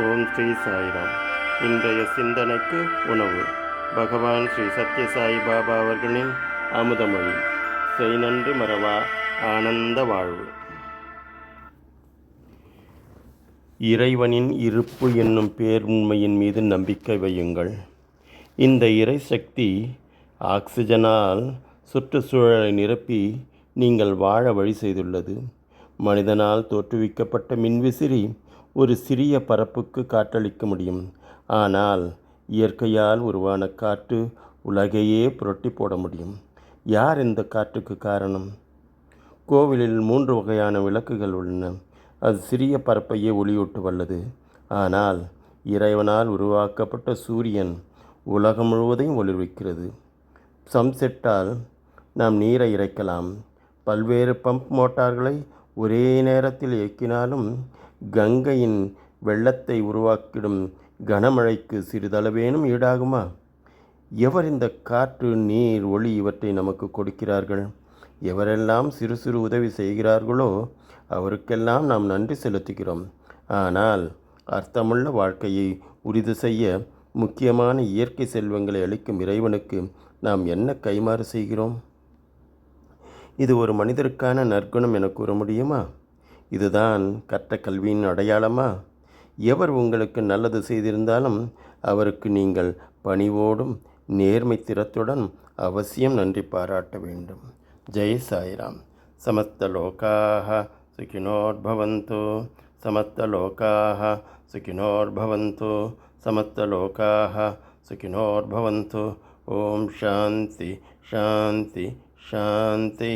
ஓம் ஸ்ரீ சாய்ராம். இன்றைய சிந்தனைக்கு உணவு பகவான் ஸ்ரீ சத்யசாய் பாபா அவர்களின் அமுதமொழி. செய் நன்றி மறவா ஆனந்த வாழ்வு. இறைவனின் இருப்பு என்னும் பேருண்மையின் மீது நம்பிக்கை வையுங்கள். இந்த இறை சக்தி ஆக்சிஜனால் சுற்றுச்சூழலை நிரப்பி நீங்கள் வாழ வழி செய்துள்ளது. மனிதனால் தோற்றுவிக்கப்பட்ட மின்விசிறி ஒரு சிறிய பரப்புக்கு காற்றளிக்க முடியும். ஆனால் இயற்கையால் உருவான காற்று உலகையே புரட்டி போட முடியும். யார் இந்த காற்றுக்கு காரணம்? கோவிலில் 3 வகையான விளக்குகள் உள்ளன. அது சிறிய பரப்பையே ஒளியூட்ட வல்லது. ஆனால் இறைவனால் உருவாக்கப்பட்ட சூரியன் உலகம் முழுவதையும் ஒளிர்விக்கிறது. சம்செட்டால் நாம் நீரை இறைக்கலாம். பல்வேறு பம்ப் மோட்டார்களை ஒரே நேரத்தில் இயக்கினாலும் கங்கையின் வெள்ளத்தை உருவாக்கிடும் கனமழைக்கு சிறிதளவேனும் ஈடாகுமா? எவர் இந்த காற்று, நீர், ஒளி இவற்றை நமக்கு கொடுக்கிறார்கள்? எவரெல்லாம் சிறு சிறு உதவி செய்கிறார்களோ அவருக்கெல்லாம் நாம் நன்றி செலுத்துகிறோம். ஆனால் அர்த்தமுள்ள வாழ்க்கையை உறுதி செய்ய முக்கியமான இயற்கை செல்வங்களை அளிக்கும் இறைவனுக்கு நாம் என்ன கைமாறு செய்கிறோம்? இது ஒரு மனிதருக்கான நற்குணம் என கூற முடியுமா? இதுதான் கற்ற கல்வியின் அடையாளமா? எவர் உங்களுக்கு நல்லது செய்திருந்தாலும் அவருக்கு நீங்கள் பணிவோடும் நேர்மை திறத்துடன் அவசியம் நன்றி பாராட்ட வேண்டும். ஜெய் சாய்ராம். சமஸ்த லோகாஹ சுகினோர்பவந்து. சமஸ்த லோகாஹ சுகினோர்பவந்து. சமஸ்த லோகாஹ சுகினோர்பவந்து. ஓம் சாந்தி சாந்தி சாந்தி.